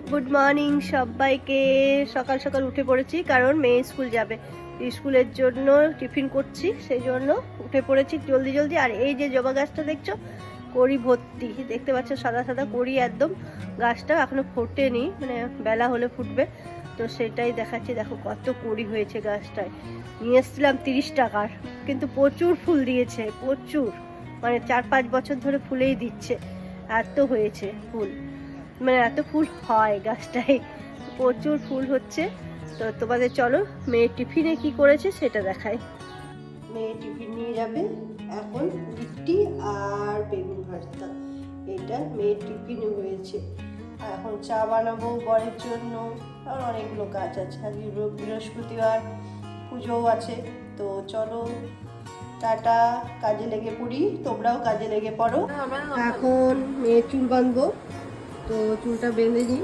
Good morning সবাইকে। সকাল সকাল উঠে পড়েছি কারণ মেয়ে স্কুল যাবে, স্কুলের জন্য টিফিন করছি, সেই জন্য উঠে পড়েছি জলদি জলদি। আর এই যে জবা গাছটা দেখছো, কড়ি ভর্তি, দেখতে পাচ্ছ সাদা সাদা কড়ি একদম। গাছটা এখনো ফোটেনি, মানে বেলা হলে ফুটবে, তো সেটাই দেখাচ্ছি। দেখো কত কড়ি হয়েছে গাছটায়। নিয়ে এসেছিলাম 30 টাকার, কিন্তু প্রচুর ফুল দিয়েছে, প্রচুর, মানে 4-5 বছর ধরে ফুলেই দিচ্ছে, এত হয়েছে ফুল, মানে এত ফুল হয় গাছটায়, প্রচুর ফুল হচ্ছে। তো তোমাদের চলো মেয়ের টিফিনে কি করেছে সেটা দেখাই। মেয়ে টিফিন নিয়ে যাবে এখন রুটি আর বেগুন ভর্তা, এটা মেয়ের টিফিনে হয়েছে। আর এখন চা বানাবো বরের জন্য, আর অনেকগুলো কাজ আছে, আর বৃহস্পতিবার পুজোও আছে। তো চলো টাটা, কাজে লেগে পড়ি, তোমরাও কাজে লেগে পড়ো। এখন মেয়ের চুল বাঁধবো, তো চুলটা বেঁধে নিই।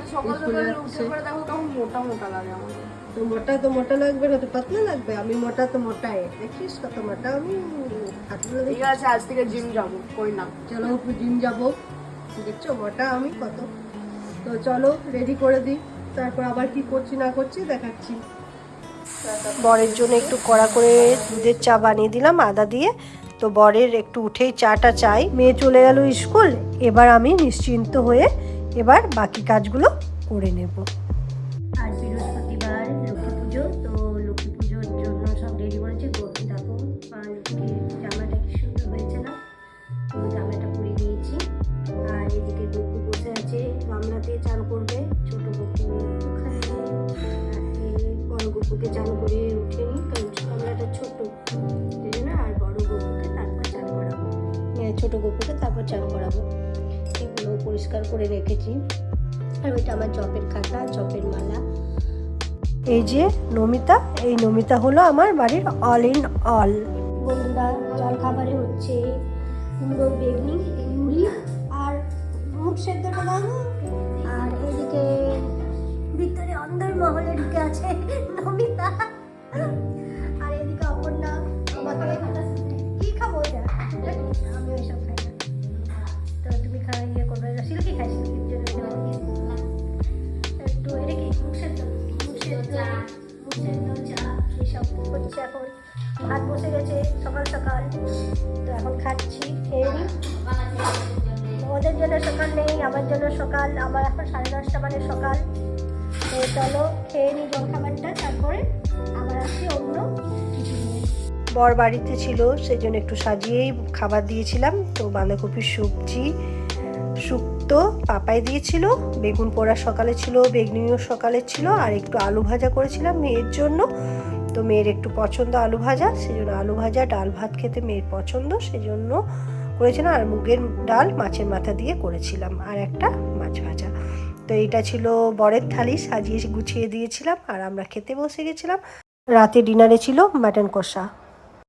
মোটা মোটা লাগে আমাকে, তো মোটা তো মোটা লাগবে না, তো পাতলা লাগবে। আমি মোটা তো মোটাই, দেখিস কত মোটা আমি। ঠিক আছে, আজ থেকে জিম যাবো, কই না, চলো জিম যাবো, দেখছো মোটা আমি কত। তো চলো রেডি করে দিই, তারপর আবার কি করছি না করছি দেখাচ্ছি। বরের জন্য একটু কড়া করে দুধের চা বানিয়ে দিলাম আদা দিয়ে। তো বরের একটু উঠেই চাটা চাই। মেয়ে চলে গেল স্কুল, এবার আমি নিশ্চিন্ত হয়ে এবার বাকি কাজগুলো করে নেব। আজ বৃহস্পতিবার, লক্ষ্মী পুজো, তো লক্ষ্মী পুজোর জন্য সব রেডি করেছি। দেখো জামাটা কি সুন্দর হয়েছে না, তো জামাটা পরে নিয়েছি। আর এদিকে গপু বসে আছে, গামলাতে চান করবে। ছোট গপু ওখানে, বড় গপুকে চান করে উঠে নি, কারণ গামলাটা ছোট, সেই জন্য। আর বড় গপুকে তারপর চান করাবো, ছোট গপুকে তারপর চান করাবো। এগুলো পরিষ্কার করে রেখেছি। আর ওইটা আমার জপের খাতা, জপের মালা। এই যে নমিতা, এই নমিতা হলো আমার বাড়ির অল ইন অল। বন্ধুরা, জল খাবারে হচ্ছে কুমড়ো, বেগুনি, মুড়ি আর মুখ সেদ্ধটা দাও। আর এদিকে ভিতরে অন্দর মহলে ঢুকে আছে নমিতা। আর এদিকে অপর্ণা আমাকে কি খাবো, আমি ওইসব খাই না, তো তুমি খাওয়া ইয়ে করবে। সিল্কি খাই, সিল্কির জন্য একটু এটা কি মুখ সেদ্ধ চা এসব হচ্ছে। এখন ভাত বসে গেছে সকাল সকাল, তো এখন খাচ্ছি, খেয়ে নিই। ওদের জন্য সকাল নেই, আমার জন্য সকাল। আমার এখন 10:30 মানে সকাল। তো চলো খেয়ে নিই জলখাবারটা, তারপরে আবার আসছি অন্য কিছু নিয়ে। বর বাড়িতে ছিল, সেই জন্য একটু সাজিয়েই খাবার দিয়েছিলাম। তো বাঁধাকপির সবজি, শুক্তো পাপাই দিয়েছিল, বেগুন পোড়া সকালে ছিল, বেগনিও সকালে ছিল, আর একটু আলু ভাজা করেছিলাম মেয়ের জন্য। তো মেয়ের একটু পছন্দ আলু ভাজা, সেই জন্য আলু ভাজা, ডাল ভাত খেতে মেয়ের পছন্দ, সেই জন্য করেছিলাম। আর মুগের ডাল মাছের মাথা দিয়ে করেছিলাম, আর একটা মাছ ভাজা। তো এইটা ছিল বরের থালি, সাজিয়ে গুছিয়ে দিয়েছিলাম, আর আমরা খেতে বসে গেছিলাম। রাতে ডিনারে ছিল মাটন কষা।